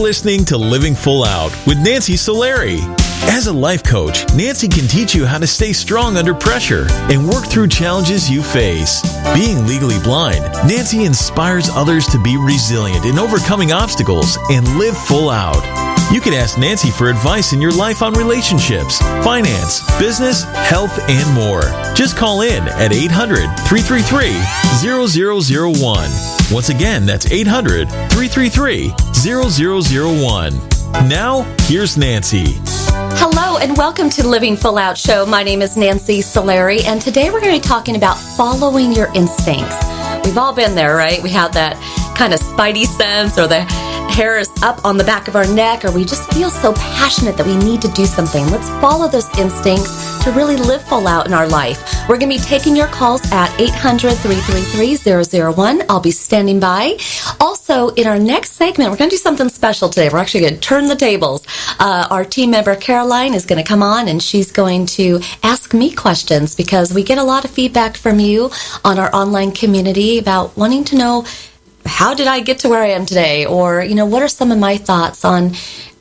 listening to Living Full Out with Nancy Solari. As a life coach, Nancy can teach you how to stay strong under pressure and work through challenges you face. Being legally blind, Nancy inspires others to be resilient in overcoming obstacles and live full out. You can ask Nancy for advice in your life on relationships, finance, business, health, and more. Just call in at 800-333-0001. Once again, that's 800-333-0001. Now, here's Nancy. Hello and welcome to the Living Full Out Show. My name is Nancy Solari, and today we're going to be talking about following your instincts. We've all been there, right? We have that kind of spidey sense, or the hair is up on the back of our neck, or we just feel so passionate that we need to do something. Let's follow those instincts to really live full out in our life. We're going to be taking your calls at 800-333-0001. I'll be standing by. Also, in our next segment, we're going to do something special today. We're actually going to turn the tables. Our team member, Caroline, is going to come on, and she's going to ask me questions because we get a lot of feedback from you on our online community about wanting to know, how did I get to where I am today? Or, what are some of my thoughts on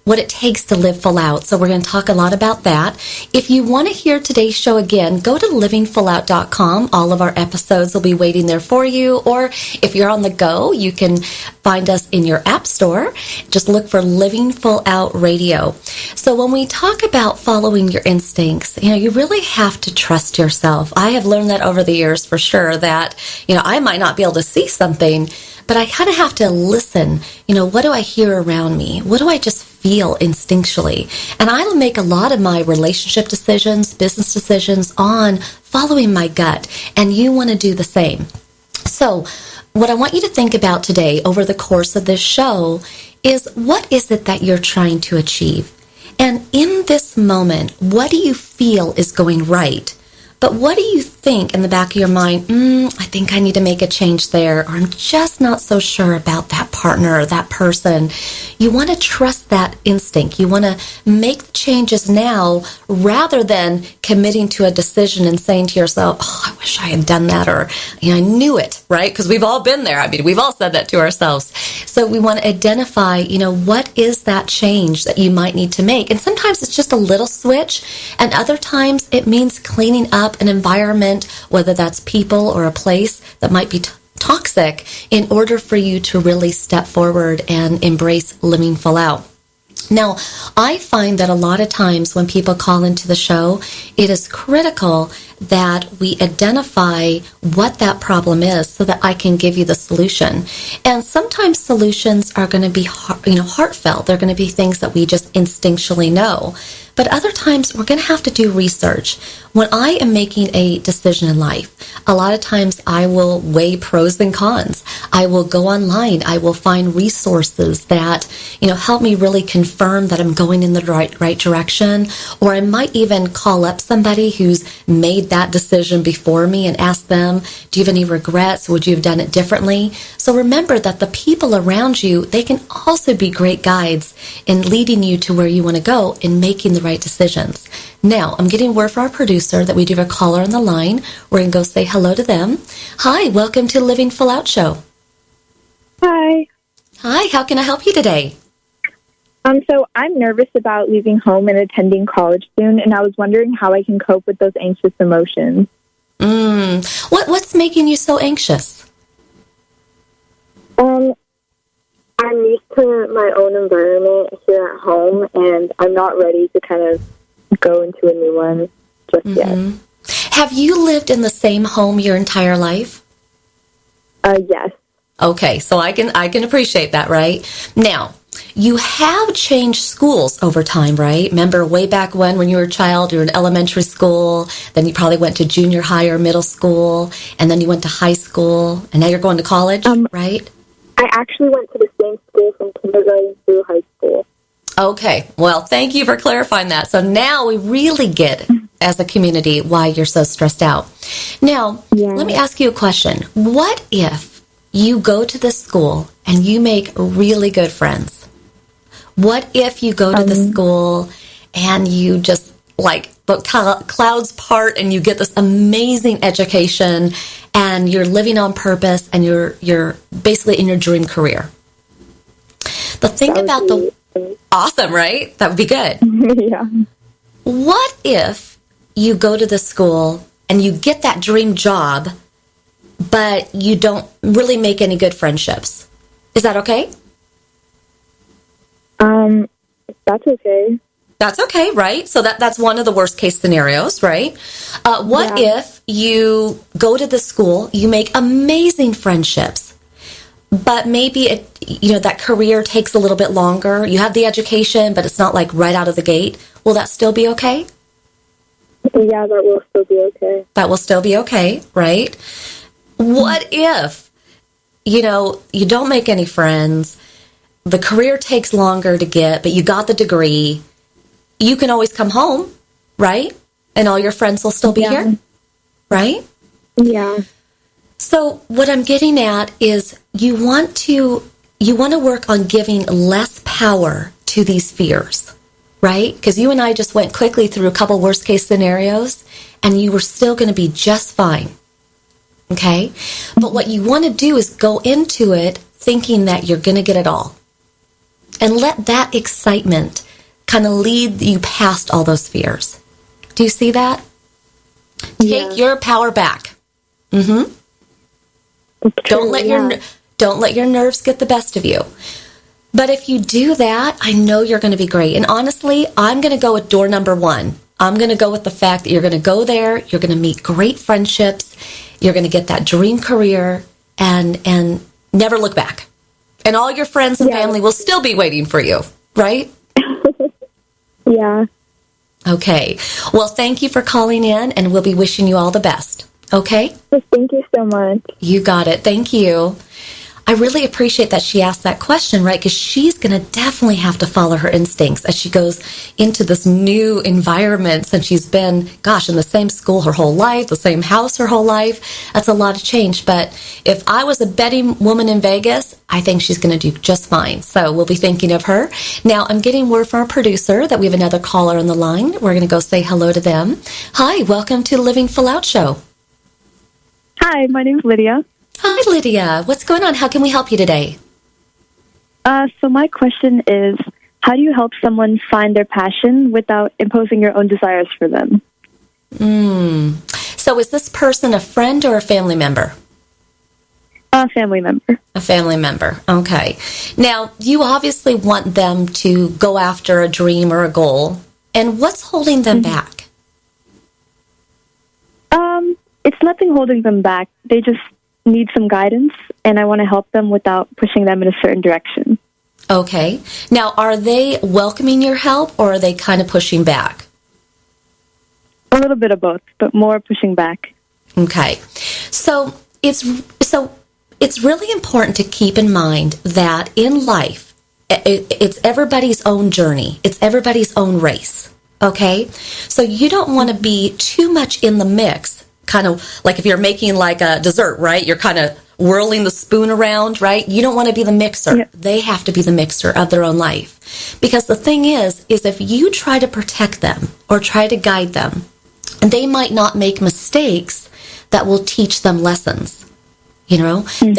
what it takes to live full out? So we're going to talk a lot about that. If you want to hear today's show again, go to livingfullout.com. All of our episodes will be waiting there for you. Or if you're on the go, you can find us in your app store. Just look for Living Full Out Radio. So when we talk about following your instincts, you really have to trust yourself. I have learned that over the years for sure, that, I might not be able to see something, but I kind of have to listen. What do I hear around me? What do I just feel instinctually? And I'll make a lot of my relationship decisions, business decisions on following my gut. And you want to do the same. So what I want you to think about today over the course of this show is, what is it that you're trying to achieve? And in this moment, what do you feel is going right? But what do you think in the back of your mind? I think I need to make a change there, or I'm just not so sure about that partner or that person. You want to trust that instinct. You want to make the changes now rather than committing to a decision and saying to yourself, I wish I had done that, or I knew it, right? Because we've all been there. We've all said that to ourselves. So we want to identify, what is that change that you might need to make? And sometimes it's just a little switch, and other times it means cleaning up an environment, whether that's people or a place that might be toxic, in order for you to really step forward and embrace living full out. Now, I find that a lot of times when people call into the show, it is critical that we identify what that problem is so that I can give you the solution. And sometimes solutions are going to be heartfelt. They're going to be things that we just instinctually know. But other times we're going to have to do research. When I am making a decision in life, a lot of times I will weigh pros and cons. I will go online. I will find resources that, help me really confirm that I'm going in the right direction. Or I might even call up somebody who's made that decision before me and ask them, do you have any regrets? Would you have done it differently? So remember that the people around you, they can also be great guides in leading you to where you want to go and making the right decisions. Now, I'm getting word from our producer that we do have a caller on the line. We're going to go say hello to them. Hi, welcome to Living Full Out Show. Hi. Hi, how can I help you today? So I'm nervous about leaving home and attending college soon, and I was wondering how I can cope with those anxious emotions. What's making you so anxious? I'm used to my own environment here at home, and I'm not ready to kind of go into a new one just yet. Have you lived in the same home your entire life? Yes. Okay, so I can appreciate that, right? Now, you have changed schools over time, right? Remember way back when you were a child, you were in elementary school, then you probably went to junior high or middle school, and then you went to high school, and now you're going to college, right? I actually went to the same school from kindergarten through high school. Okay, well, thank you for clarifying that. So now we really get, as a community, why you're so stressed out. Now, Let me ask you a question. What if you go to this school and you make really good friends? What if you go to the school and you just, the clouds part and you get this amazing education and you're living on purpose and you're basically in your dream career? But think about awesome, right? That would be good. Yeah. What if you go to the school and you get that dream job, but you don't really make any good friendships? Is that okay? That's okay. That's okay, right? So that's one of the worst case scenarios, right? What if you go to the school, you make amazing friendships, but maybe that career takes a little bit longer. You have the education, but it's not like right out of the gate. Will that still be okay? Yeah, that will still be okay. That will still be okay, right? What if, you don't make any friends, the career takes longer to get, but you got the degree. You can always come home, right? And all your friends will still be here, right? Yeah. So what I'm getting at is you want to work on giving less power to these fears, right? Because you and I just went quickly through a couple worst case scenarios, and you were still going to be just fine, okay? But what you want to do is go into it thinking that you're going to get it all. And let that excitement kind of lead you past all those fears. Do you see that? Yeah. Take your power back. Mm-hmm. Don't let your nerves get the best of you. But if you do that, I know you're going to be great. And honestly, I'm going to go with door number 1. I'm going to go with the fact that you're going to go there, you're going to meet great friendships, you're going to get that dream career, and never look back. And all your friends and family will still be waiting for you, right? Yeah. Okay. Well, thank you for calling in, and we'll be wishing you all the best. Okay? Thank you so much. You got it. Thank you. I really appreciate that she asked that question, right? Because she's going to definitely have to follow her instincts as she goes into this new environment since she's been, in the same school her whole life, the same house her whole life. That's a lot of change. But if I was a betting woman in Vegas, I think she's going to do just fine. So we'll be thinking of her. Now, I'm getting word from our producer that we have another caller on the line. We're going to go say hello to them. Hi, welcome to the Living Full Out Show. Hi, my name's Lydia. Hi, Lydia. What's going on? How can we help you today? So my question is, how do you help someone find their passion without imposing your own desires for them? So is this person a friend or a family member? A family member. A family member. Okay. Now, you obviously want them to go after a dream or a goal. And what's holding them back? It's nothing holding them back. They just need some guidance, and I want to help them without pushing them in a certain direction. Okay. Now, are they welcoming your help, or are they kind of pushing back? A little bit of both, but more pushing back. Okay. So it's really important to keep in mind that in life, it's everybody's own journey. It's everybody's own race. Okay? So you don't want to be too much in the mix. Kind of like if you're making like a dessert, right? You're kind of whirling the spoon around, right? You don't want to be the mixer. Yeah. They have to be the mixer of their own life. Because the thing is if you try to protect them or try to guide them, they might not make mistakes that will teach them lessons. Mm-hmm.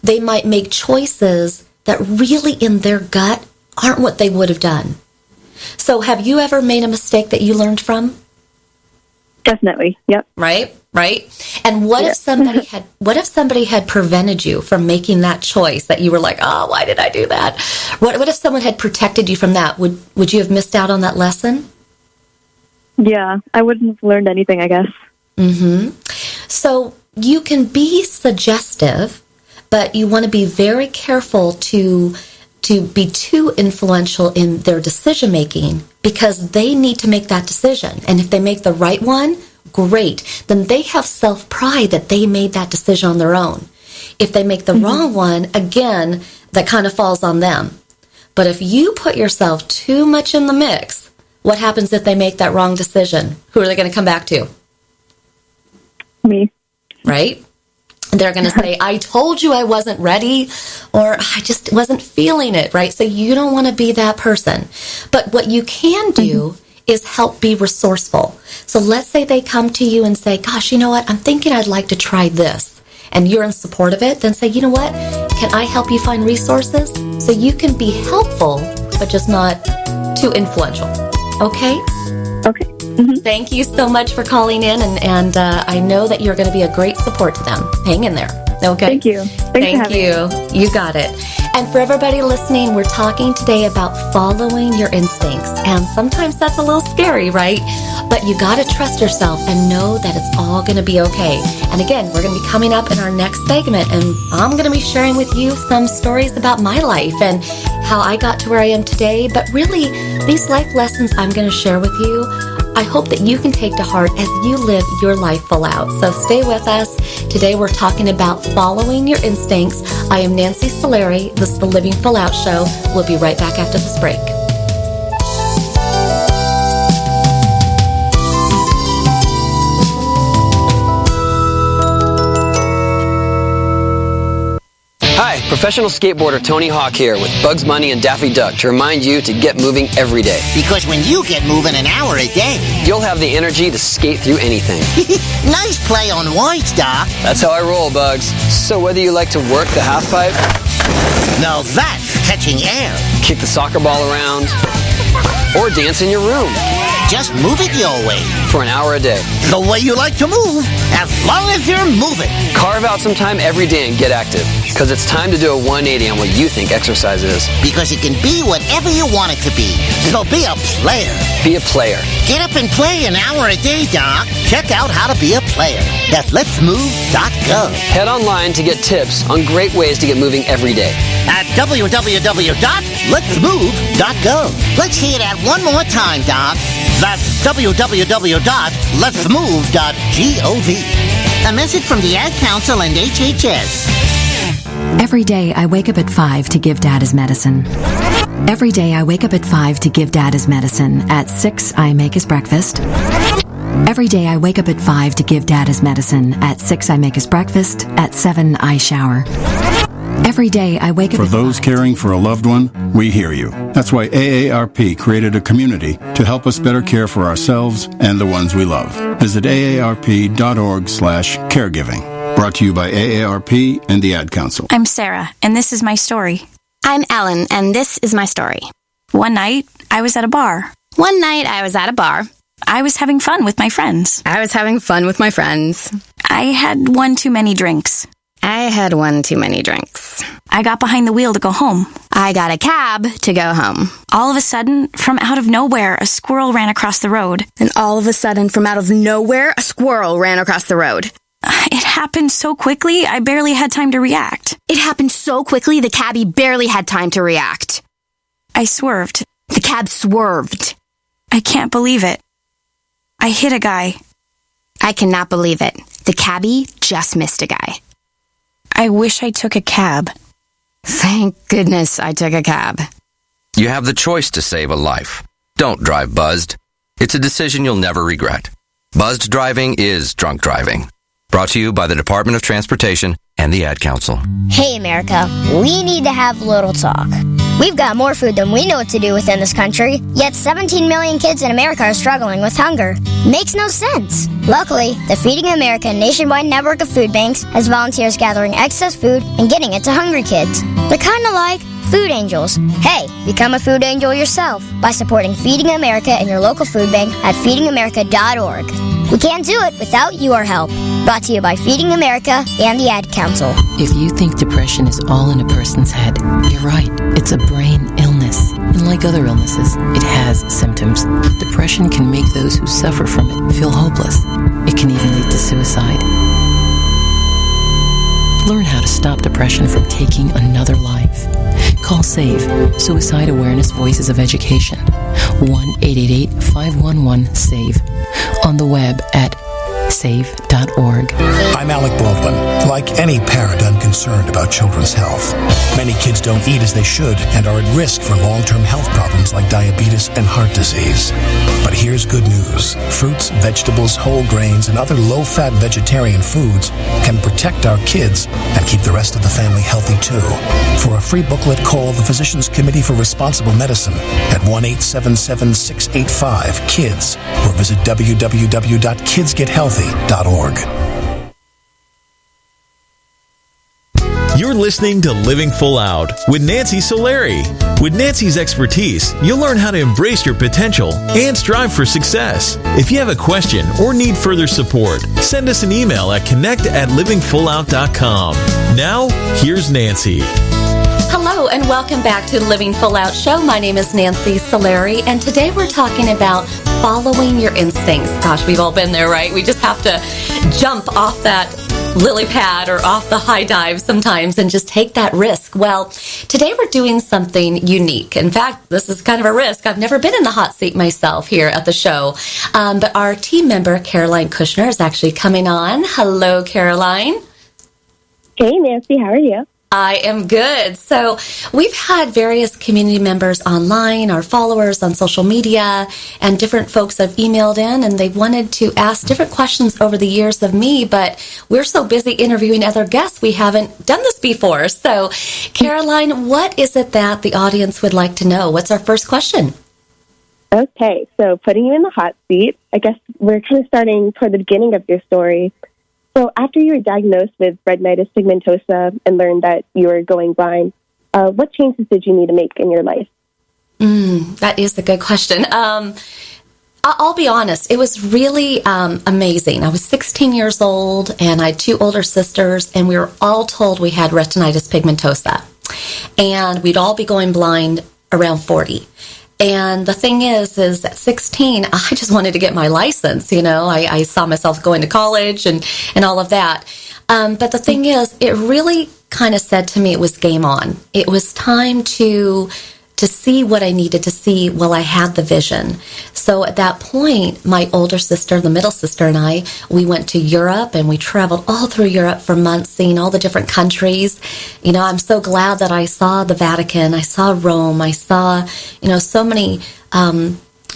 They might make choices that really in their gut aren't what they would have done. So have you ever made a mistake that you learned from? Definitely. Yep. Right. And what if somebody had prevented you from making that choice that you were like, oh, why did I do that? What if someone had protected you from that? Would you have missed out on that lesson? Yeah, I wouldn't have learned anything, I guess. Mm-hmm. So you can be suggestive, but you want to be very careful to be too influential in their decision making, because they need to make that decision. And if they make the right one, great. Then they have self-pride that they made that decision on their own. If they make the wrong one, again, that kind of falls on them. But if you put yourself too much in the mix, what happens if they make that wrong decision? Who are they going to come back to? Me. Right? They're going to say, I told you I wasn't ready, or I just wasn't feeling it, right? So you don't want to be that person. But what you can do is help be resourceful. So let's say they come to you and say, gosh, you know what? I'm thinking I'd like to try this. And you're in support of it. Then say, you know what? Can I help you find resources so you can be helpful, but just not too influential. Okay? Okay. Thank you so much for calling in, and I know that you're going to be a great support to them. Hang in there. Okay? Thank you. Thank you. You got it. And for everybody listening, we're talking today about following your instincts. And sometimes that's a little scary, right? But you got to trust yourself and know that it's all going to be okay. And again, we're going to be coming up in our next segment, and I'm going to be sharing with you some stories about my life and how I got to where I am today. But really, these life lessons I'm going to share with you, I hope that you can take to heart as you live your life full out. So stay with us. Today we're talking about following your instincts. I am Nancy Solari. This is the Living Full Out Show. We'll be right back after this break. Hi, professional skateboarder Tony Hawk here with Bugs Bunny and Daffy Duck to remind you to get moving every day. Because when you get moving an hour a day, you'll have the energy to skate through anything. Nice play on words, Doc. That's how I roll, Bugs. So whether you like to work the half pipe, now that's catching air, kick the soccer ball around, or dance in your room, just move it your way. For an hour a day. The way you like to move, as long as you're moving. Carve out some time every day and get active. Because it's time to do a 180 on what you think exercise is. Because it can be whatever you want it to be. So be a player. Be a player. Get up and play an hour a day, Doc. Check out how to be a player at letsmove.gov. Head online to get tips on great ways to get moving every day. At www.letsmove.gov. Let's hear that one more time, Doc. That's www.letsmove.gov. A message from the Ad Council and HHS. Every day I wake up at 5 to give Dad his medicine. Every day I wake up at 5 to give Dad his medicine. At 6 I make his breakfast. Every day I wake up at 5 to give Dad his medicine. At 6 I make his breakfast. At 7 I shower. Every day I wake up For at those 5. caring for a loved one, we hear you. That's why AARP created a community to help us better care for ourselves and the ones we love. Visit aarp.org/caregiving. Brought to you by AARP and the Ad Council. I'm Sarah, and this is my story. I'm Ellen, and this is my story. One night, I was at a bar. I was having fun with my friends. I had one too many drinks. I got behind the wheel to go home. I got a cab to go home. All of a sudden, from out of nowhere, a squirrel ran across the road. And all of a sudden, from out of nowhere, a squirrel ran across the road. It happened so quickly, I barely had time to react. It happened so quickly, the cabbie barely had time to react. I swerved. The cab swerved. I can't believe it. I hit a guy. I cannot believe it. The cabbie just missed a guy. I wish I took a cab. Thank goodness I took a cab. You have the choice to save a life. Don't drive buzzed. It's a decision you'll never regret. Buzzed driving is drunk driving. Brought to you by the Department of Transportation and the Ad Council. Hey, America, we need to have a little talk. We've got more food than we know what to do with in this country, yet 17 million kids in America are struggling with hunger. Makes no sense. Luckily, the Feeding America nationwide network of food banks has volunteers gathering excess food and getting it to hungry kids. They're kind of like food angels. Hey, become a food angel yourself by supporting Feeding America and your local food bank at feedingamerica.org. We can't do it without your help. Brought to you by Feeding America and the Ad Council. If you think depression is all in a person's head, you're right. It's a brain illness. And like other illnesses, it has symptoms. Depression can make those who suffer from it feel hopeless. It can even lead to suicide. Learn how to stop depression from taking another life. Call SAVE, Suicide Awareness Voices of Education, 1-888-511-SAVE, on the web at save.org. I'm Alec Baldwin. Like any parent, I'm concerned about children's health. Many kids don't eat as they should and are at risk for long-term health problems like diabetes and heart disease. But here's good news. Fruits, vegetables, whole grains, and other low-fat vegetarian foods can protect our kids and keep the rest of the family healthy too. For a free booklet, call the Physicians Committee for Responsible Medicine at 1-877-685-KIDS or visit www.kidsgethealthy.org. You're listening to Living Full Out with Nancy Solari. With Nancy's expertise, you'll learn how to embrace your potential and strive for success. If you have a question or need further support, send us an email at connect@livingfullout.com. Now, here's Nancy. Hello and welcome back to the Living Full Out Show. My name is Nancy Solari, and today we're talking about following your instincts. Gosh, we've all been there, right? We just have to jump off that lily pad or off the high dive sometimes and just take that risk. Well, today we're doing something unique. In fact, this is kind of a risk. I've never been in the hot seat myself here at the show. But our team member, Caroline Kushner, is actually coming on. Hello, Caroline. Hey, Nancy. How are you? I am good. So we've had various community members online, our followers on social media, and different folks have emailed in, and they wanted to ask different questions over the years of me, but we're so busy interviewing other guests, we haven't done this before. So, Caroline, what is it that the audience would like to know? What's our first question? Okay, so putting you in the hot seat, I guess we're kind of starting toward the beginning of your story. So after you were diagnosed with retinitis pigmentosa and learned that you were going blind, what changes did you need to make in your life? That is a good question. I'll be honest, it was really amazing. I was 16 years old, and I had two older sisters, and we were all told we had retinitis pigmentosa. And we'd all be going blind around 40. And the thing is at 16, I just wanted to get my license. You know, I saw myself going to college and all of that. But the thing is, it really kind of said to me it was game on. It was time to see what I needed to see while I had the vision. So at that point, my older sister, the middle sister, and I, we went to Europe, and we traveled all through Europe for months, seeing all the different countries. You know, I'm so glad that I saw the Vatican, I saw Rome, I saw, you know, so many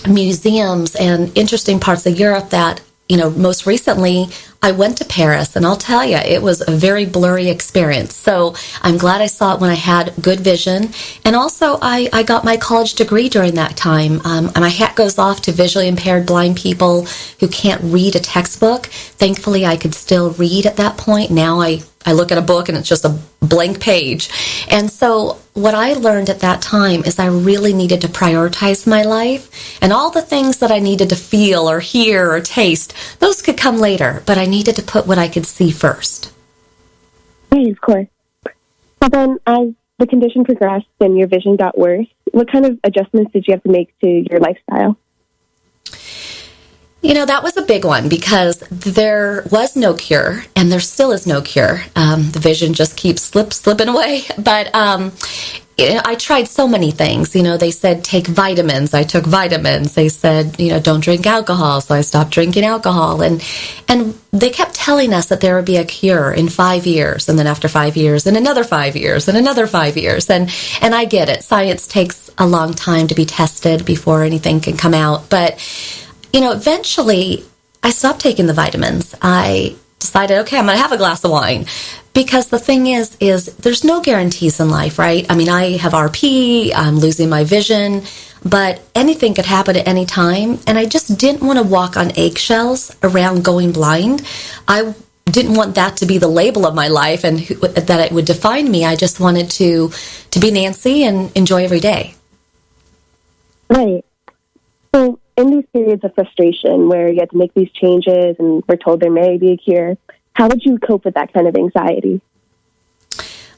museums and interesting parts of Europe that, you know, most recently I went to Paris, and I'll tell you, it was a very blurry experience. So I'm glad I saw it when I had good vision. And also, I got my college degree during that time. And my hat goes off to visually impaired blind people who can't read a textbook. Thankfully, I could still read at that point. Now I look at a book and it's just a blank page. And so what I learned at that time is I really needed to prioritize my life, and all the things that I needed to feel or hear or taste, those could come later, but I needed to put what I could see first. Right, of course. So then as the condition progressed and your vision got worse, what kind of adjustments did you have to make to your lifestyle? You know, that was a big one because there was no cure, and there still is no cure. The vision just keeps slipping away. But I tried so many things. You know, they said take vitamins. I took vitamins. They said, you know, don't drink alcohol. So I stopped drinking alcohol. And they kept telling us that there would be a cure in 5 years, and then after 5 years, and another 5 years, and another 5 years. And I get it. Science takes a long time to be tested before anything can come out. But you know, eventually I stopped taking the vitamins. I decided, okay, I'm going to have a glass of wine. Because the thing is there's no guarantees in life, right? I mean, I have RP, I'm losing my vision, but anything could happen at any time. And I just didn't want to walk on eggshells around going blind. I didn't want that to be the label of my life and that it would define me. I just wanted to be Nancy and enjoy every day. Right. So in these periods of frustration where you had to make these changes and we're told there may be a cure, how would you cope with that kind of anxiety?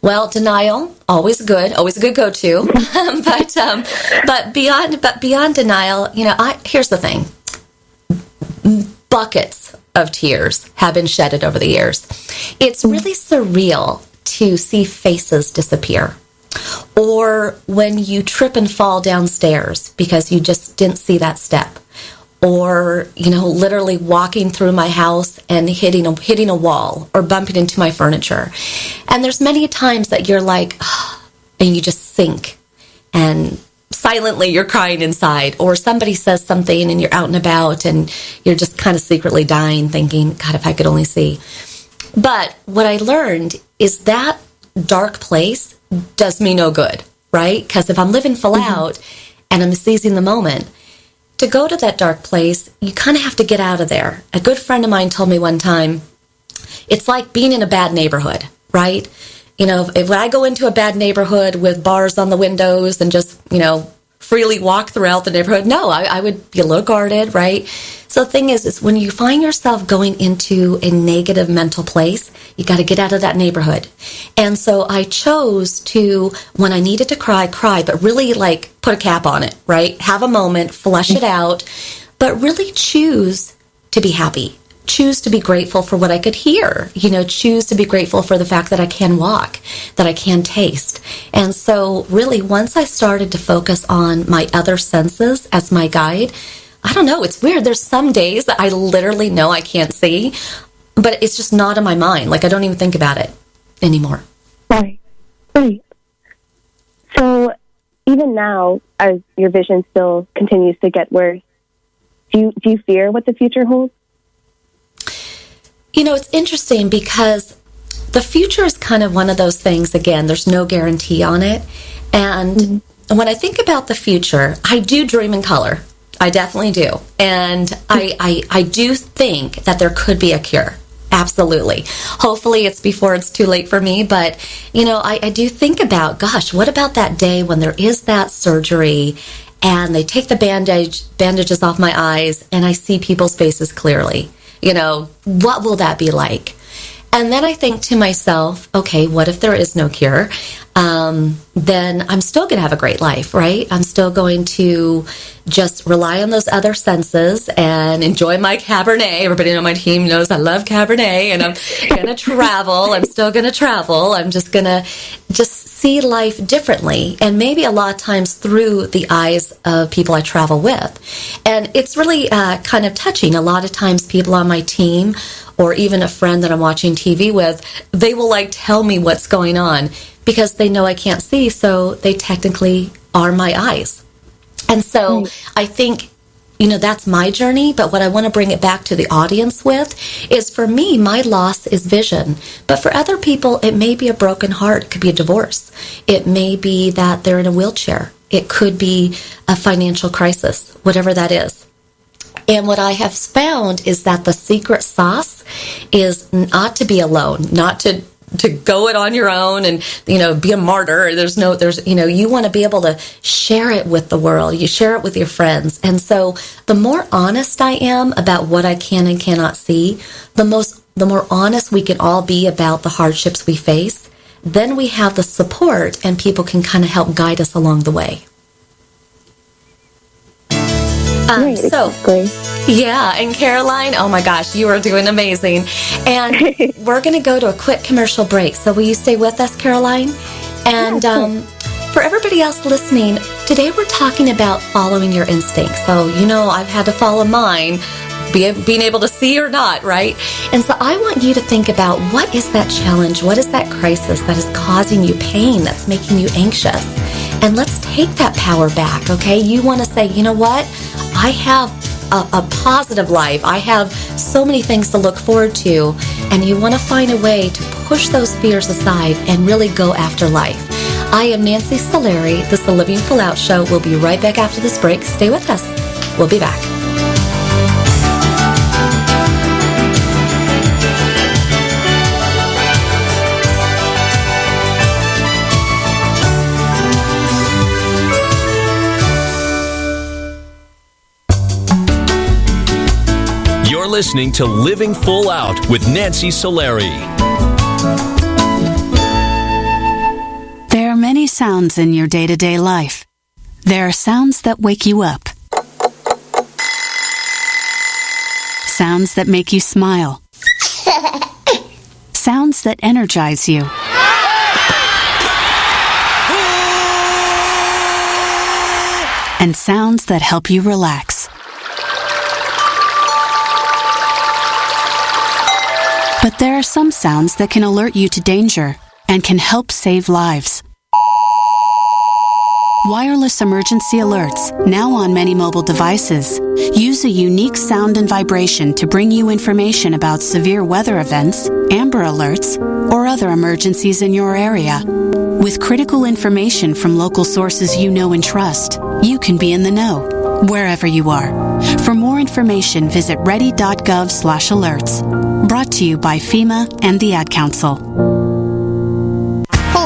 Well, denial, always a good go-to. but beyond denial, you know, here's the thing. Buckets of tears have been shedded over the years. It's really surreal to see faces disappear. Or when you trip and fall downstairs because you just didn't see that step. Or, you know, literally walking through my house and hitting a wall or bumping into my furniture. And there's many times that you're like, and you just sink. And silently you're crying inside. Or somebody says something and you're out and about and you're just kind of secretly dying thinking, God, if I could only see. But what I learned is that dark place does me no good, right? Because if I'm living full out and I'm seizing the moment, to go to that dark place, you kind of have to get out of there. A good friend of mine told me one time, it's like being in a bad neighborhood, right? if I go into a bad neighborhood with bars on the windows and just, freely walk throughout the neighborhood, no, I would be a little guarded, right? So the thing is when you find yourself going into a negative mental place, you got to get out of that neighborhood. And so I chose to, when I needed to cry, but really put a cap on it, right? Have a moment, flush it out, but really choose to be happy. Choose to be grateful for what I could hear, choose to be grateful for the fact that I can walk, that I can taste. And so really, once I started to focus on my other senses as my guide, I don't know, it's weird. There's some days that I literally know I can't see, but it's just not in my mind. I don't even think about it anymore. Right. So even now, as your vision still continues to get worse, do you fear what the future holds? It's interesting because the future is kind of one of those things, again, there's no guarantee on it. And when I think about the future, I do dream in color. I definitely do. And I do think that there could be a cure. Absolutely. Hopefully it's before it's too late for me. But, I do think about, gosh, what about that day when there is that surgery and they take the bandages off my eyes and I see people's faces clearly? What will that be like? And then I think to myself, okay, what if there is no cure? Then I'm still going to have a great life, right? I'm still going to just rely on those other senses and enjoy my Cabernet. Everybody on my team knows I love Cabernet, and I'm going to travel. I'm still going to travel. I'm just going to see life differently, and maybe a lot of times through the eyes of people I travel with. And it's really kind of touching. A lot of times people on my team or even a friend that I'm watching TV with, they will tell me what's going on because they know I can't see, so they technically are my eyes. And so I think, that's my journey, but what I want to bring it back to the audience with is, for me, my loss is vision. But for other people, it may be a broken heart. It could be a divorce. It may be that they're in a wheelchair. It could be a financial crisis, whatever that is. And what I have found is that the secret sauce is not to be alone, not to go it on your own and, be a martyr. You want to be able to share it with the world. You share it with your friends. And so the more honest I am about what I can and cannot see, the more honest we can all be about the hardships we face, then we have the support and people can kind of help guide us along the way. Yeah, and Caroline, oh my gosh, you are doing amazing. And we're going to go to a quick commercial break. So will you stay with us, Caroline? And for everybody else listening, today we're talking about following your instincts. So, I've had to follow mine, being able to see or not, right? And so I want you to think about, what is that challenge? What is that crisis that is causing you pain, that's making you anxious? And let's take that power back, okay? You want to say, you know what? I have a positive life. I have so many things to look forward to. And you want to find a way to push those fears aside and really go after life. I am Nancy Solari. This is the Living Full Out Show. We'll be right back after this break. Stay with us. We'll be back. You're listening to Living Full Out with Nancy Solari. There are many sounds in your day-to-day life. There are sounds that wake you up. Sounds that make you smile. Sounds that energize you. And sounds that help you relax. But there are some sounds that can alert you to danger and can help save lives. Wireless emergency alerts, now on many mobile devices, use a unique sound and vibration to bring you information about severe weather events, Amber Alerts, or other emergencies in your area. With critical information from local sources you know and trust, you can be in the know, wherever you are. For more information, visit ready.gov/alerts. Brought to you by FEMA and the Ad Council.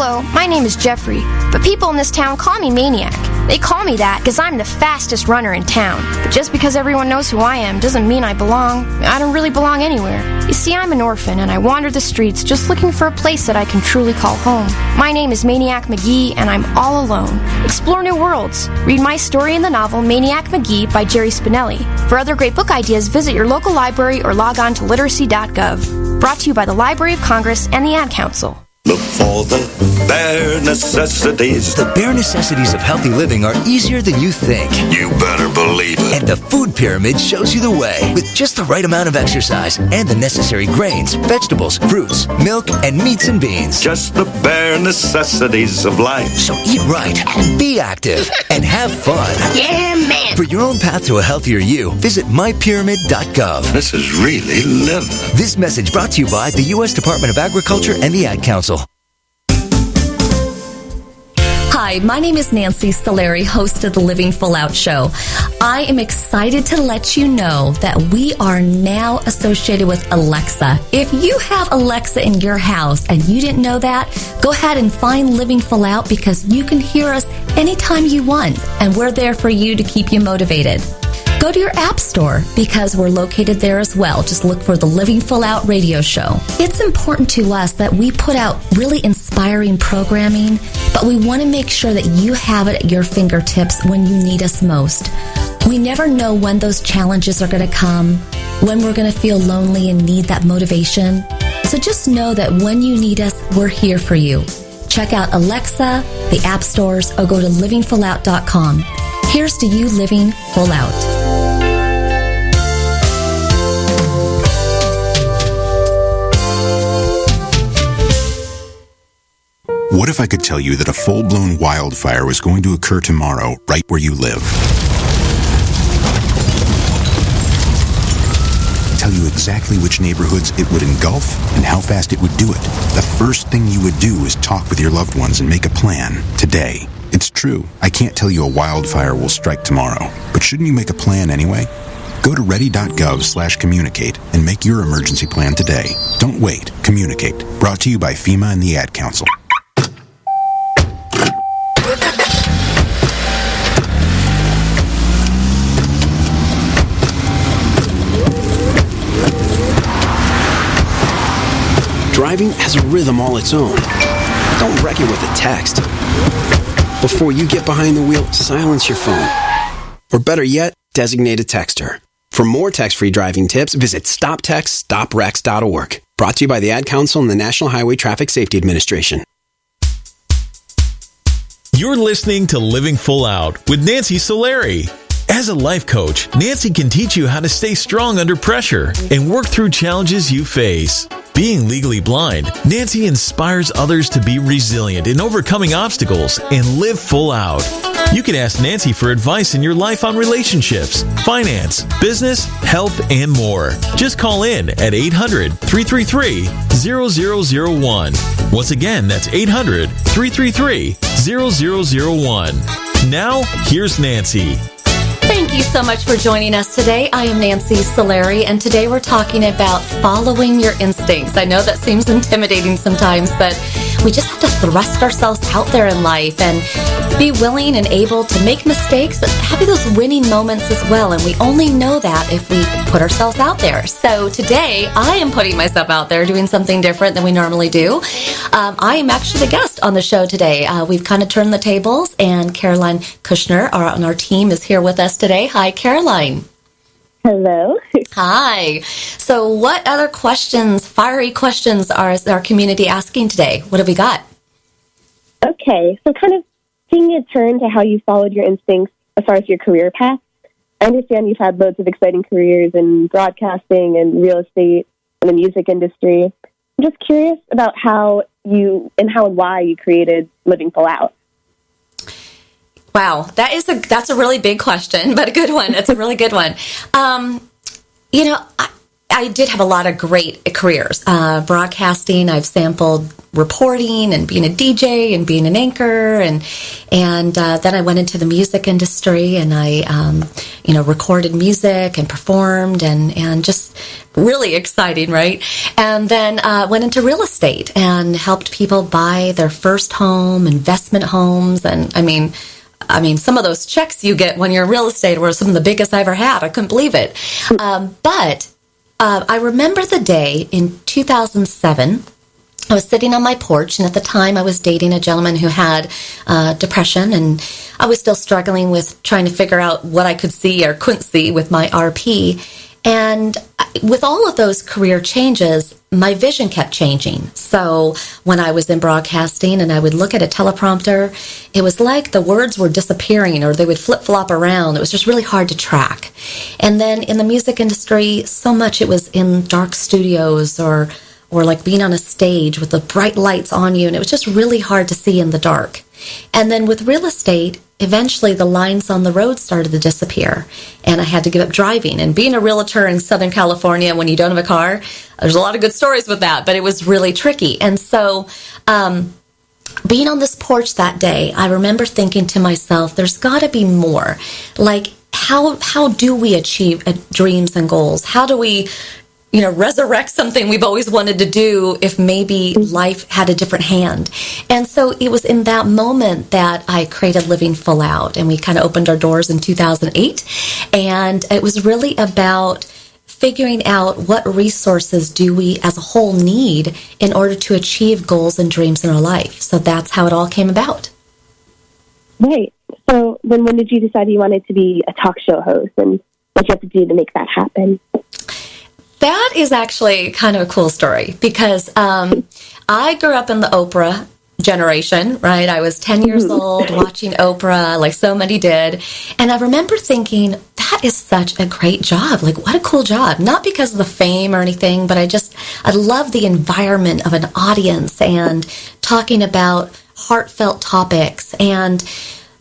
Hello, my name is Jeffrey, but people in this town call me Maniac. They call me that because I'm the fastest runner in town. But just because everyone knows who I am doesn't mean I belong. I don't really belong anywhere. You see, I'm an orphan, and I wander the streets just looking for a place that I can truly call home. My name is Maniac McGee, and I'm all alone. Explore new worlds. Read my story in the novel Maniac McGee by Jerry Spinelli. For other great book ideas, visit your local library or log on to literacy.gov. Brought to you by the Library of Congress and the Ad Council. Look for the bare necessities. The bare necessities of healthy living are easier than you think. You better believe it. And the food pyramid shows you the way. With just the right amount of exercise and the necessary grains, vegetables, fruits, milk, and meats and beans. Just the bare necessities of life. So eat right, be active, and have fun. Yeah, man. For your own path to a healthier you, visit mypyramid.gov. This is really living. This message brought to you by the U.S. Department of Agriculture and the Ad Council. Hi, my name is Nancy Solari, host of the Living Full Out Show. I am excited to let you know that we are now associated with Alexa. If you have Alexa in your house and you didn't know that, go ahead and find Living Full Out because you can hear us anytime you want, and we're there for you to keep you motivated. Go to your app store because we're located there as well. Just look for the Living Full Out radio show. It's important to us that we put out really inspiring programming, but we want to make sure that you have it at your fingertips when you need us most. We never know when those challenges are going to come, when we're going to feel lonely and need that motivation. So just know that when you need us, we're here for you. Check out Alexa, the app stores, or go to livingfullout.com. Here's to you living full out. What if I could tell you that a full-blown wildfire was going to occur tomorrow right where you live? Tell you exactly which neighborhoods it would engulf and how fast it would do it. The first thing you would do is talk with your loved ones and make a plan today. It's true, I can't tell you a wildfire will strike tomorrow, but shouldn't you make a plan anyway? Go to ready.gov/communicate and make your emergency plan today. Don't wait. Communicate. Brought to you by FEMA and the Ad Council. Driving has a rhythm all its own. Don't wreck it with a text. Before you get behind the wheel, silence your phone. Or better yet, designate a texter. For more text-free driving tips, visit stoptextstoprex.org. Brought to you by the Ad Council and the National Highway Traffic Safety Administration. You're listening to Living Full Out with Nancy Solari. As a life coach, Nancy can teach you how to stay strong under pressure and work through challenges you face. Being legally blind, Nancy inspires others to be resilient in overcoming obstacles and live full out. You can ask Nancy for advice in your life on relationships, finance, business, health, and more. Just call in at 800-333-0001. Once again, that's 800-333-0001. Now, here's Nancy. Thank you so much for joining us today. I am Nancy Solari, and today we're talking about following your instincts. I know that seems intimidating sometimes, but we just have to thrust ourselves out there in life and be willing and able to make mistakes, but have those winning moments as well. And we only know that if we put ourselves out there. So today, I am putting myself out there, doing something different than we normally do. I am actually the guest on the show today. We've kind of turned the tables, and Caroline Kushner on our team is here with us today. Hi, Caroline. Hello. Hi. So what other questions, fiery questions, is our community asking today? What have we got? Okay, so kind of taking a turn to how you followed your instincts as far as your career path. I understand you've had loads of exciting careers in broadcasting and real estate and the music industry. I'm just curious about how and why you created Living Full Out. Wow, that's a really big question, but a good one. It's a really good one. I did have a lot of great careers. Broadcasting, I've sampled reporting and being a DJ and being an anchor, and then I went into the music industry, and I recorded music and performed, and just really exciting, right? And then went into real estate and helped people buy their first home, investment homes, and I mean, some of those checks you get when you're in real estate were some of the biggest I ever had. I couldn't believe it. But I remember the day in 2007. I was sitting on my porch, and at the time I was dating a gentleman who had depression, and I was still struggling with trying to figure out what I could see or couldn't see with my RP. And with all of those career changes, my vision kept changing. So when I was in broadcasting and I would look at a teleprompter, it was like the words were disappearing, or they would flip-flop around. It was just really hard to track. And then in the music industry, so much it was in dark studios or like being on a stage with the bright lights on you, and it was just really hard to see in the dark. And then with real estate, eventually the lines on the road started to disappear, and I had to give up driving. And being a realtor in Southern California when you don't have a car, there's a lot of good stories with that, but it was really tricky. And so being on this porch that day, I remember thinking to myself, there's got to be more. Like, how do we achieve dreams and goals? How do we resurrect something we've always wanted to do if maybe life had a different hand? And so it was in that moment that I created Living Full Out, and we kind of opened our doors in 2008. And it was really about figuring out what resources do we as a whole need in order to achieve goals and dreams in our life. So that's how it all came about. Right. So then when did you decide you wanted to be a talk show host, and what you have to do to make that happen? That is actually kind of a cool story, because I grew up in the Oprah generation, right? I was 10 years old watching Oprah, like so many did. And I remember thinking, that is such a great job. Like, what a cool job. Not because of the fame or anything, but I love the environment of an audience and talking about heartfelt topics. And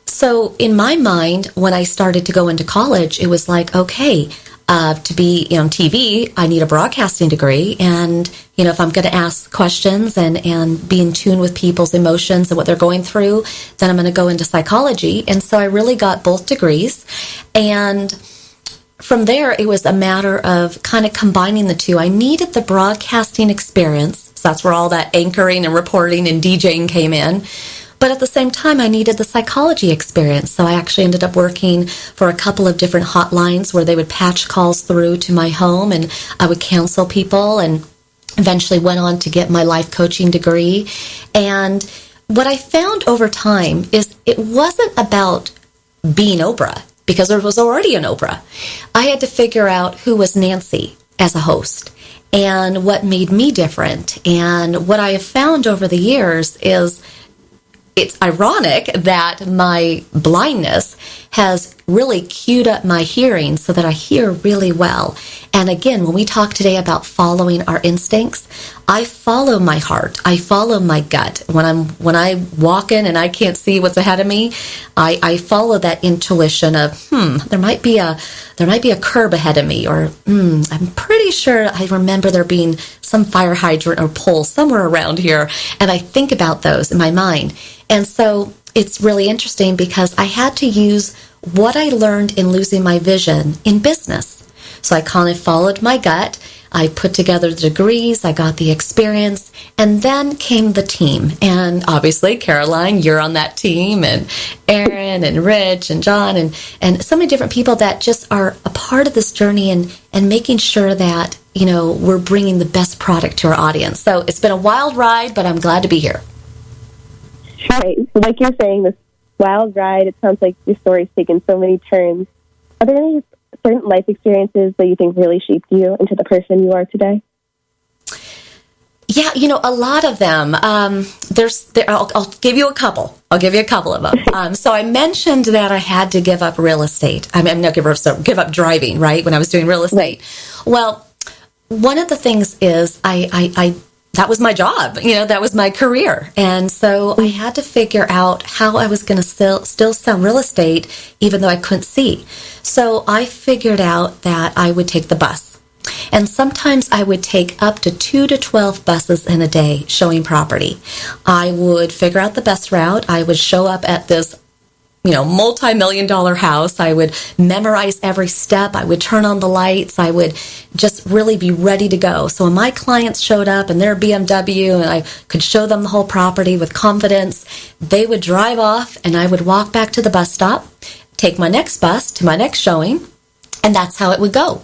so in my mind, when I started to go into college, it was like, okay, to be on TV, I need a broadcasting degree. And, if I'm going to ask questions and be in tune with people's emotions and what they're going through, then I'm going to go into psychology. And so I really got both degrees. And from there, it was a matter of kind of combining the two. I needed the broadcasting experience. So that's where all that anchoring and reporting and DJing came in. But at the same time, I needed the psychology experience. So I actually ended up working for a couple of different hotlines where they would patch calls through to my home, and I would counsel people, and eventually went on to get my life coaching degree. And what I found over time is it wasn't about being Oprah, because there was already an Oprah. I had to figure out who was Nancy as a host and what made me different. And what I have found over the years is it's ironic that my blindness has really cued up my hearing so that I hear really well. And again, when we talk today about following our instincts, I follow my heart. I follow my gut. When I walk in and I can't see what's ahead of me, I follow that intuition of, there might be a curb ahead of me, or I'm pretty sure I remember there being some fire hydrant or pole somewhere around here, and I think about those in my mind. And so it's really interesting because I had to use what I learned in losing my vision in business. So I kind of followed my gut. I put together the degrees, I got the experience, and then came the team. And obviously, Caroline, you're on that team, and Aaron and Rich and John and so many different people that just are a part of this journey and making sure that, we're bringing the best product to our audience. So it's been a wild ride, but I'm glad to be here. Right. So like you're saying, this wild ride, it sounds like your story's taken so many turns. Are there any certain life experiences that you think really shaped you into the person you are today? Yeah, a lot of them. I'll give you a couple. I'll give you a couple of them. So I mentioned that I had to give up real estate. Give up driving, right, when I was doing real estate. Right. Well, one of the things is I that was my job, that was my career. And so I had to figure out how I was going to still sell real estate, even though I couldn't see. So I figured out that I would take the bus. And sometimes I would take up to 2 to 12 buses in a day showing property. I would figure out the best route. I would show up at this multi-million-dollar house. I would memorize every step. I would turn on the lights. I would just really be ready to go. So when my clients showed up in their BMW and I could show them the whole property with confidence, they would drive off and I would walk back to the bus stop, take my next bus to my next showing, and that's how it would go.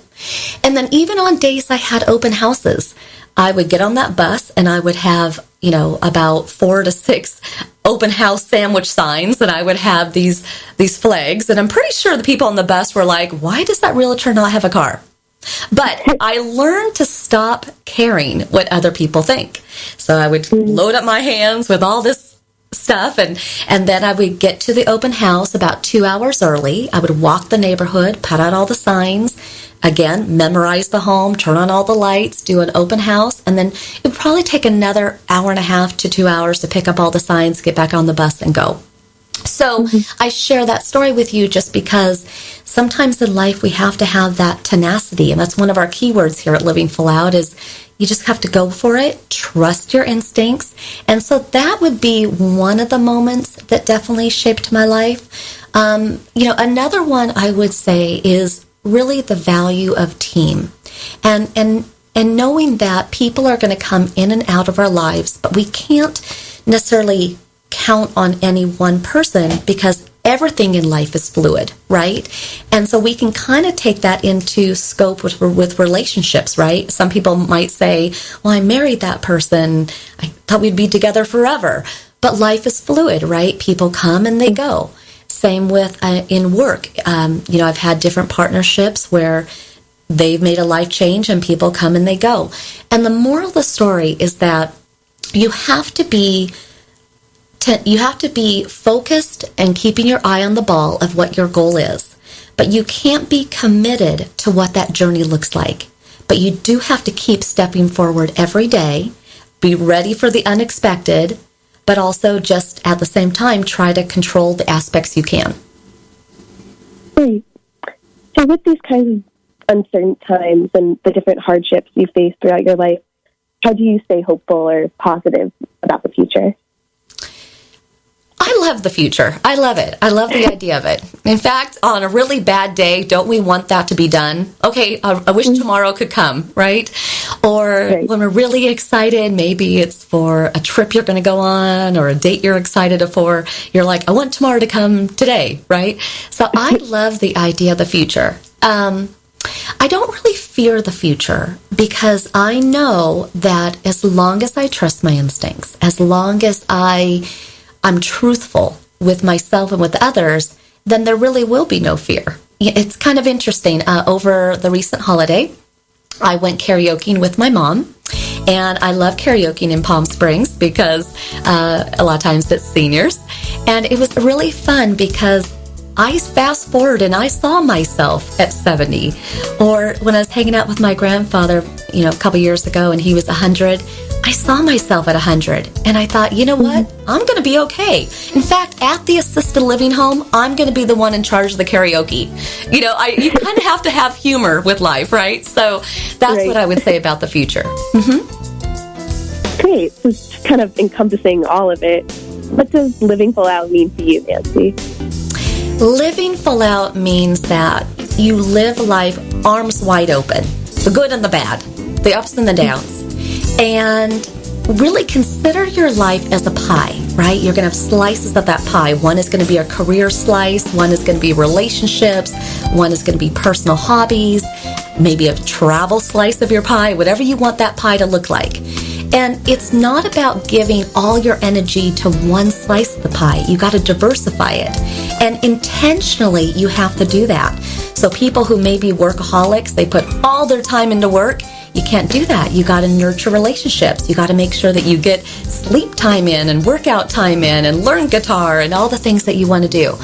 And then even on days I had open houses, I would get on that bus and I would have, about 4 to 6 open house sandwich signs, and I would have these flags. And I'm pretty sure the people on the bus were like, why does that realtor not have a car? But I learned to stop caring what other people think. So I would load up my hands with all this stuff, and then I would get to the open house about 2 hours early. I would walk the neighborhood, put out all the signs, again, memorize the home, turn on all the lights, do an open house, and then it would probably take another hour and a half to 2 hours to pick up all the signs, get back on the bus, and go. So I share that story with you just because sometimes in life we have to have that tenacity, and that's one of our keywords here at Living Full Out is you just have to go for it, trust your instincts. And so that would be one of the moments that definitely shaped my life. Another one I would say is really the value of team and knowing that people are going to come in and out of our lives, but we can't necessarily count on any one person because everything in life is fluid, right? And so we can kind of take that into scope with relationships, right? Some people might say, well, I married that person. I thought we'd be together forever. But life is fluid, right? People come and they go. Same with in work. I've had different partnerships where they've made a life change and people come and they go. And the moral of the story is that you have to be focused and keeping your eye on the ball of what your goal is. But you can't be committed to what that journey looks like. But you do have to keep stepping forward every day, be ready for the unexpected, but also just at the same time try to control the aspects you can. Right. So with these kinds of uncertain times and the different hardships you face throughout your life, how do you stay hopeful or positive about the future? I love the future. I love it. I love the idea of it. In fact, on a really bad day, don't we want that to be done? Okay, I wish tomorrow could come, right? Or when we're really excited, maybe it's for a trip you're going to go on or a date you're excited for. You're like, I want tomorrow to come today, right? So I love the idea of the future. I don't really fear the future because I know that as long as I trust my instincts, as long as I'm truthful with myself and with others, then there really will be no fear. It's kind of interesting. Over the recent holiday, I went karaokeing with my mom, and I love karaokeing in Palm Springs because a lot of times it's seniors. And it was really fun because I fast forward and I saw myself at 70. Or when I was hanging out with my grandfather, a couple years ago, and he was 100, I saw myself at 100, and I thought, you know what? I'm going to be okay. In fact, at the assisted living home, I'm going to be the one in charge of the karaoke. You kind of have to have humor with life, right? So that's what I would say about the future. Great. So it's kind of encompassing all of it. What does living full out mean to you, Nancy? Living full out means that you live life arms wide open, the good and the bad, the ups and the downs. And really consider your life as a pie, right? You're going to have slices of that pie. One is going to be a career slice. One is going to be relationships. One is going to be personal hobbies, maybe a travel slice of your pie, whatever you want that pie to look like. And it's not about giving all your energy to one slice of the pie. You got to diversify it. And intentionally, you have to do that. So people who may be workaholics, they put all their time into work. You can't do that. You got to nurture relationships. You got to make sure that you get sleep time in and workout time in and learn guitar and all the things that you want to do.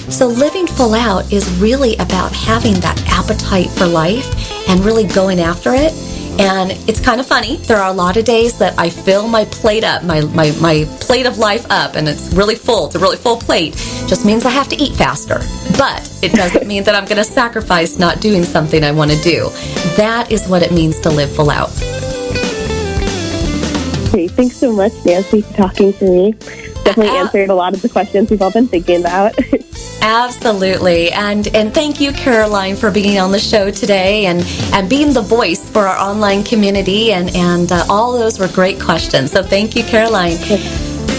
So living full out is really about having that appetite for life and really going after it. And it's kind of funny. There are a lot of days that I fill my plate up, my plate of life up, and it's really full. It's a really full plate. Just means I have to eat faster. But it doesn't mean that I'm going to sacrifice not doing something I want to do. That is what it means to live full out. Great. Thanks so much, Nancy, for talking to me. Definitely answered a lot of the questions we've all been thinking about. Absolutely. And thank you, Caroline, for being on the show today and being the voice for our online community. And all those were great questions. So thank you, Caroline.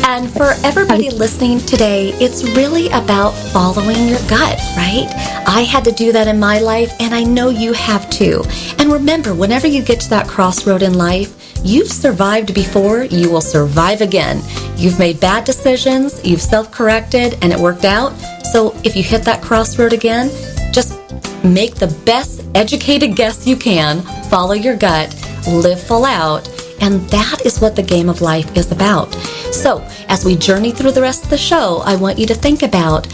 And for everybody listening today, it's really about following your gut, right? I had to do that in my life, and I know you have too. And remember, whenever you get to that crossroad in life, you've survived before, you will survive again. You've made bad decisions, you've self-corrected, and it worked out. So if you hit that crossroad again, just make the best educated guess you can, follow your gut, live full out, and that is what the game of life is about. So as we journey through the rest of the show, I want you to think about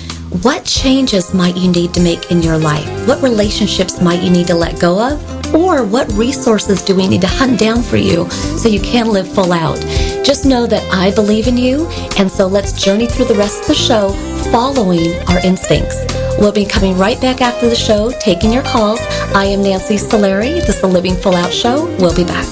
what changes might you need to make in your life? What relationships might you need to let go of? Or what resources do we need to hunt down for you so you can live full out? Just know that I believe in you, and so let's journey through the rest of the show following our instincts. We'll be coming right back after the show, taking your calls. I am Nancy Solari. This is the Living Full Out Show. We'll be back.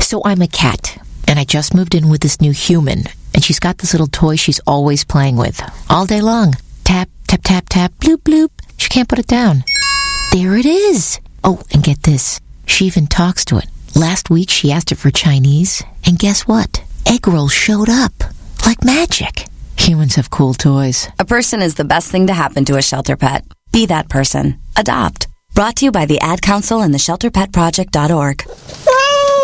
So I'm a cat, and I just moved in with this new human, and she's got this little toy she's always playing with, all day long. Tap, tap, tap, tap, bloop, bloop. She can't put it down. There it is. Oh, and get this. She even talks to it. Last week, she asked it for Chinese, and guess what? Egg rolls showed up. Like magic. Humans have cool toys. A person is the best thing to happen to a shelter pet. Be that person. Adopt. Brought to you by the Ad Council and the ShelterPetProject.org.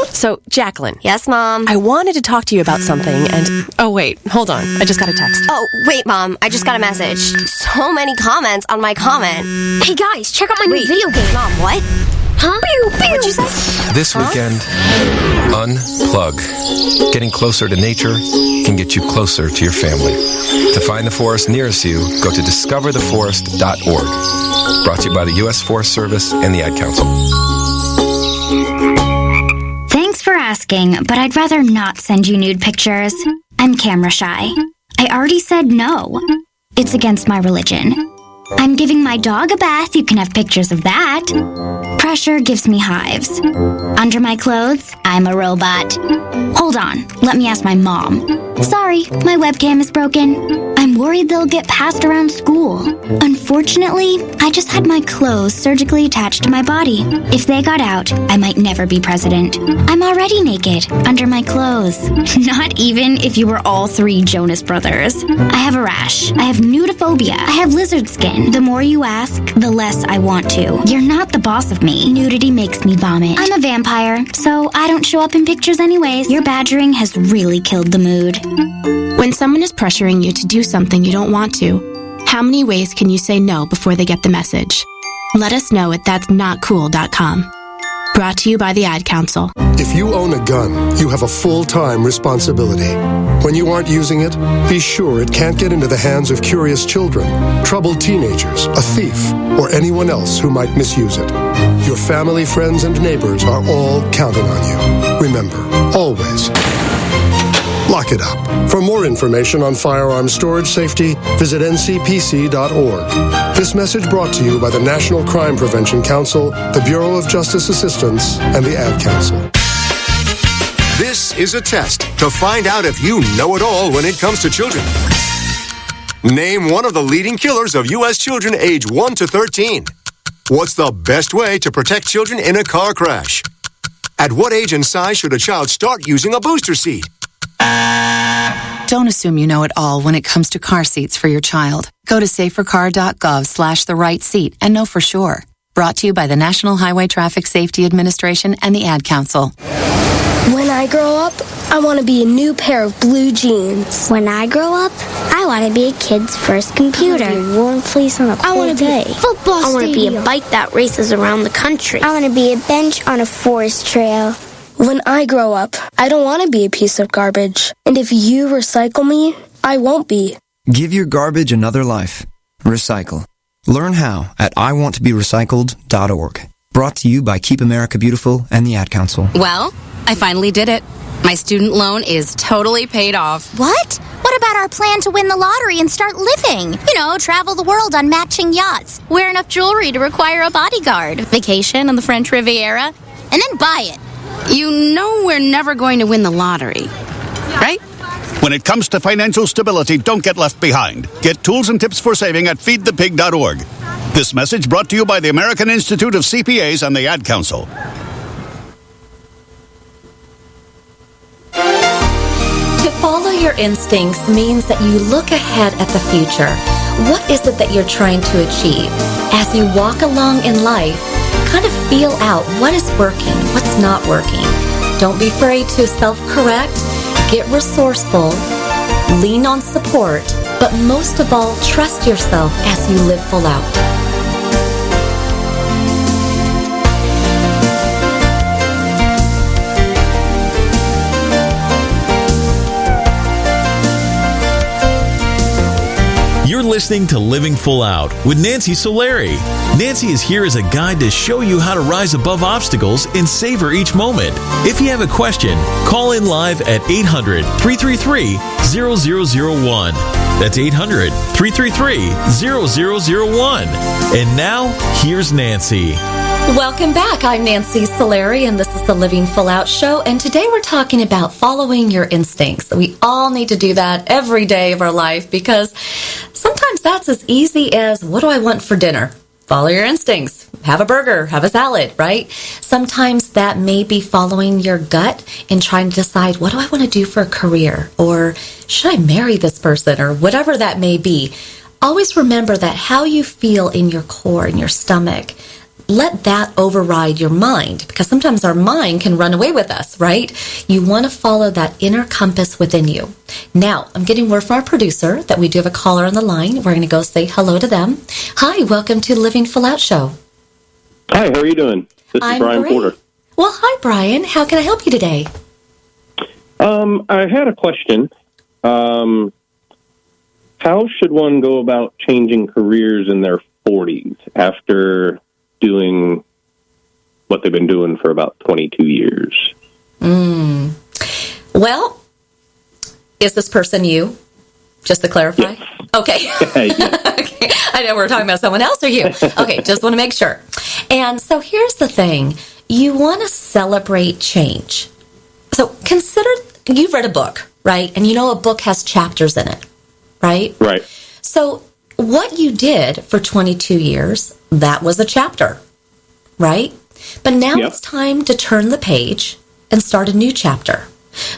So, Jacqueline. Yes, Mom? I wanted to talk to you about something, and... Oh, wait. Hold on. I just got a text. Oh, wait, Mom. I just got a message. So many comments on my comment. Hey, guys, check out my new video game. Mom, what? Huh? Pew, pew. What'd you say? This weekend, unplug. Getting closer to nature can get you closer to your family. To find the forest nearest you, go to discovertheforest.org. Brought to you by the U.S. Forest Service and the Ad Council. Thanks for asking, but I'd rather not send you nude pictures. I'm camera shy. I already said no. It's against my religion. I'm giving my dog a bath. You can have pictures of that. Pressure gives me hives. Under my clothes, I'm a robot. Hold on, let me ask my mom. Sorry, my webcam is broken. I'm worried they'll get passed around school. Unfortunately, I just had my clothes surgically attached to my body. If they got out, I might never be president. I'm already naked, under my clothes. Not even if you were all three Jonas Brothers. I have a rash. I have nudophobia. I have lizard skin. The more you ask, the less I want to. You're not the boss of me. Nudity makes me vomit. I'm a vampire, so I don't show up in pictures anyways. Your badgering has really killed the mood. When someone is pressuring you to do something you don't want to, how many ways can you say no before they get the message? Let us know at that'snotcool.com. Brought to you by the Ad Council. If you own a gun, you have a full-time responsibility. When you aren't using it, be sure it can't get into the hands of curious children, troubled teenagers, a thief, or anyone else who might misuse it. Your family, friends, and neighbors are all counting on you. Remember, always lock it up. For more information on firearm storage safety, visit ncpc.org. This message brought to you by the National Crime Prevention Council, the Bureau of Justice Assistance, and the Ad Council. This is a test to find out if you know it all when it comes to children. Name one of the leading killers of U.S. children age 1 to 13. What's the best way to protect children in a car crash? At what age and size should a child start using a booster seat? Don't assume you know it all when it comes to car seats for your child. Go to safercar.gov/the-right-seat and know for sure. Brought to you by the National Highway Traffic Safety Administration and the Ad Council. When I grow up, I want to be a new pair of blue jeans. When I grow up, I want to be a kid's first computer. I want to be a warm fleece on a cold day. Football I want to be a bike that races around the country. I want to be a bench on a forest trail. When I grow up, I don't want to be a piece of garbage. And if you recycle me, I won't be. Give your garbage another life. Recycle. Learn how at iwanttoberecycled.org. Brought to you by Keep America Beautiful and the Ad Council. Well, I finally did it. My student loan is totally paid off. What? What about our plan to win the lottery and start living? You know, travel the world on matching yachts, wear enough jewelry to require a bodyguard, vacation on the French Riviera, and then buy it. You know we're never going to win the lottery, right? When it comes to financial stability, don't get left behind. Get tools and tips for saving at feedthepig.org. This message brought to you by the American Institute of CPAs and the Ad Council. To follow your instincts means that you look ahead at the future. What is it that you're trying to achieve? As you walk along in life, kind of feel out what is working, what's not working. Don't be afraid to self-correct, get resourceful, lean on support, but most of all, trust yourself as you live full out. You're listening to Living Full Out with Nancy Solari. Nancy is here as a guide to show you how to rise above obstacles and savor each moment. If you have a question, call in live at 800-333-0001. That's 800-333-0001. And now, here's Nancy. Welcome back. I'm Nancy Solari, and this is the Living Full Out Show. And today we're talking about following your instincts. We all need to do that every day of our life because sometimes that's as easy as, what do I want for dinner? Follow your instincts. Have a burger, have a salad, right? Sometimes that may be following your gut and trying to decide, what do I want to do for a career? Or should I marry this person? Or whatever that may be. Always remember that how you feel in your core, in your stomach, let that override your mind, because sometimes our mind can run away with us, right? You want to follow that inner compass within you. Now, I'm getting word from our producer that we do have a caller on the line. We're going to go say hello to them. Hi, welcome to the Living Full Out Show. Hi, how are you doing? This is Brian great. Porter. Well, hi, Brian. How can I help you today? I had a question. How should one go about changing careers in their 40s after doing what they've been doing for about 22 years? Well, is this person you? Just to clarify? Yes. Okay. Okay. I know we're talking about someone else or you. Okay, just want to make sure. And so here's the thing. You want to celebrate change. So consider, you've read a book, right? And you know a book has chapters in it, right? Right. So what you did for 22 years, that was a chapter, right? But now it's time to turn the page and start a new chapter.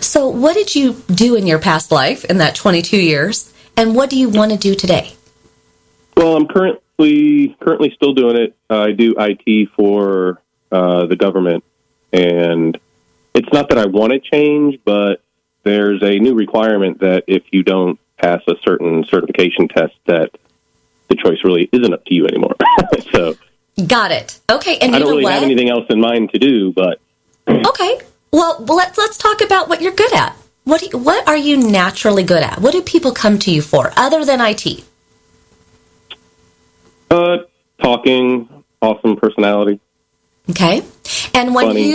So what did you do in your past life in that 22 years, and what do you want to do today? Well, I'm currently still doing it. I do IT for the government, and it's not that I want to change, but there's a new requirement that if you don't pass a certain certification test, that the choice really isn't up to you anymore. So got it. Okay, and I don't really have anything else in mind to do, but okay. Well, let's talk about what you're good at. What are you naturally good at? What do people come to you for other than IT? Talking, awesome personality. Okay, and when funny.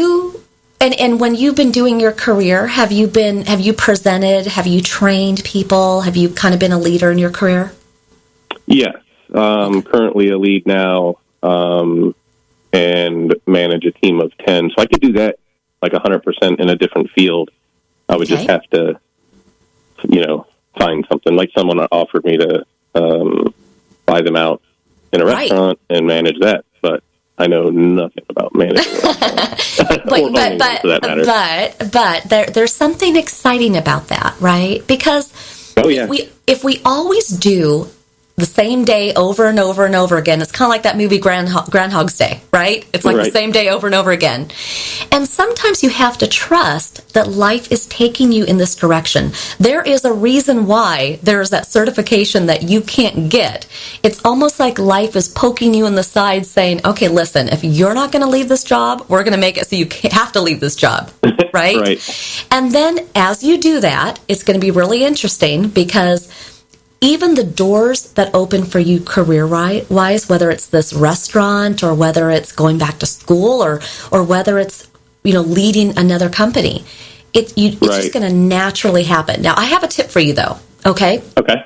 And when you've been doing your career, have you presented? Have you trained people? Have you kind of been a leader in your career? Yes, currently a lead now, and manage a team of 10. So I could do that like 100% in a different field. I would just have to, find something. Like someone offered me to buy them out in a restaurant and manage that, but I know nothing about managing a restaurant. But there's something exciting about that, right? Because if we always do the same day over and over and over again, it's kind of like that movie Groundhog's Day, right? It's like the same day over and over again. And sometimes you have to trust that life is taking you in this direction. There is a reason why there's that certification that you can't get. It's almost like life is poking you in the side saying, okay, listen, if you're not going to leave this job, we're going to make it so you have to leave this job, right? Right. And then as you do that, it's going to be really interesting because even the doors that open for you career-wise, whether it's this restaurant or whether it's going back to school or whether it's, leading another company, it's just going to naturally happen. Now, I have a tip for you, though, okay? Okay.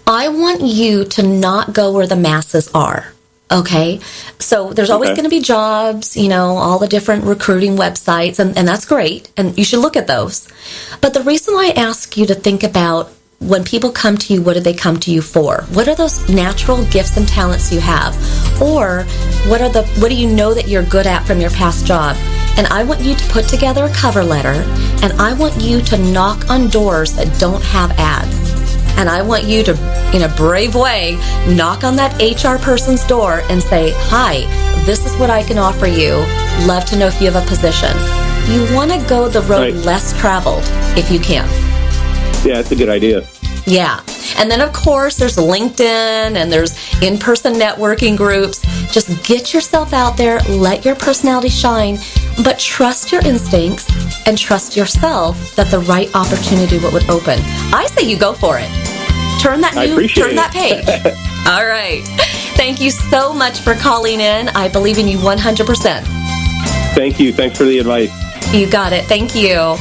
I want you to not go where the masses are. Okay, so there's always going to be jobs, all the different recruiting websites, and that's great, and you should look at those. But the reason why I ask you to think about when people come to you, what do they come to you for? What are those natural gifts and talents you have? Or what do you know that you're good at from your past job? And I want you to put together a cover letter, and I want you to knock on doors that don't have ads. And I want you to, in a brave way, knock on that HR person's door and say, "Hi, this is what I can offer you. Love to know if you have a position." You want to go the road less traveled if you can. Yeah, it's a good idea. Yeah. And then, of course, there's LinkedIn and there's in-person networking groups. Just get yourself out there, let your personality shine, but trust your instincts and trust yourself that the right opportunity would open. I say you go for it. Turn that page. All right. Thank you so much for calling in. I believe in you 100%. Thank you. Thanks for the advice. You got it. Thank you.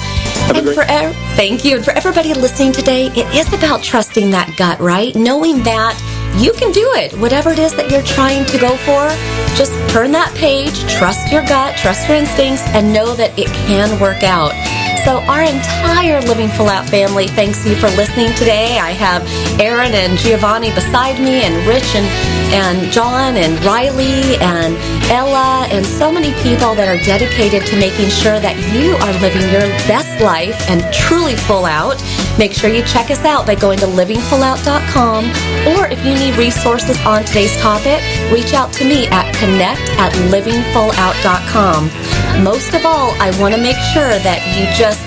Thank you. And for everybody listening today, it is about trusting that gut, right? Knowing that you can do it. Whatever it is that you're trying to go for, just turn that page, trust your gut, trust your instincts, and know that it can work out. So our entire Living Full Out family thanks you for listening today. I have Aaron and Giovanni beside me, and Rich and John and Riley and Ella, and so many people that are dedicated to making sure that you are living your best life and truly full out. Make sure you check us out by going to livingfullout.com, or if you need resources on today's topic, reach out to me at connect@livingfullout.com. Most of all, I want to make sure that you just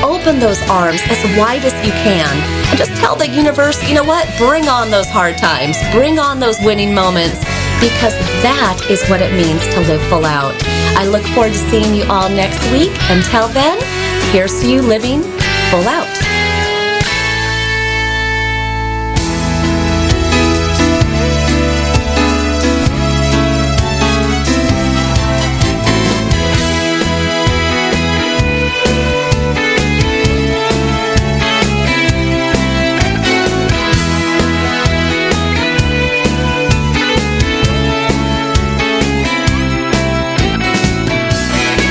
open those arms as wide as you can and just tell the universe, you know what, bring on those hard times, bring on those winning moments, because that is what it means to live full out. I look forward to seeing you all next week. Until then, here's to you living full out.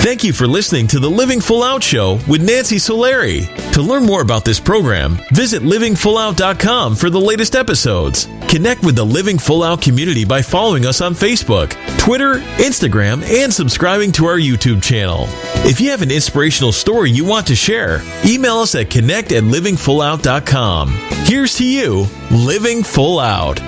Thank you for listening to the Living Full Out Show with Nancy Solari. To learn more about this program, visit livingfullout.com for the latest episodes. Connect with the Living Full Out community by following us on Facebook, Twitter, Instagram, and subscribing to our YouTube channel. If you have an inspirational story you want to share, email us at connect@livingfullout.com. Here's to you, living full out.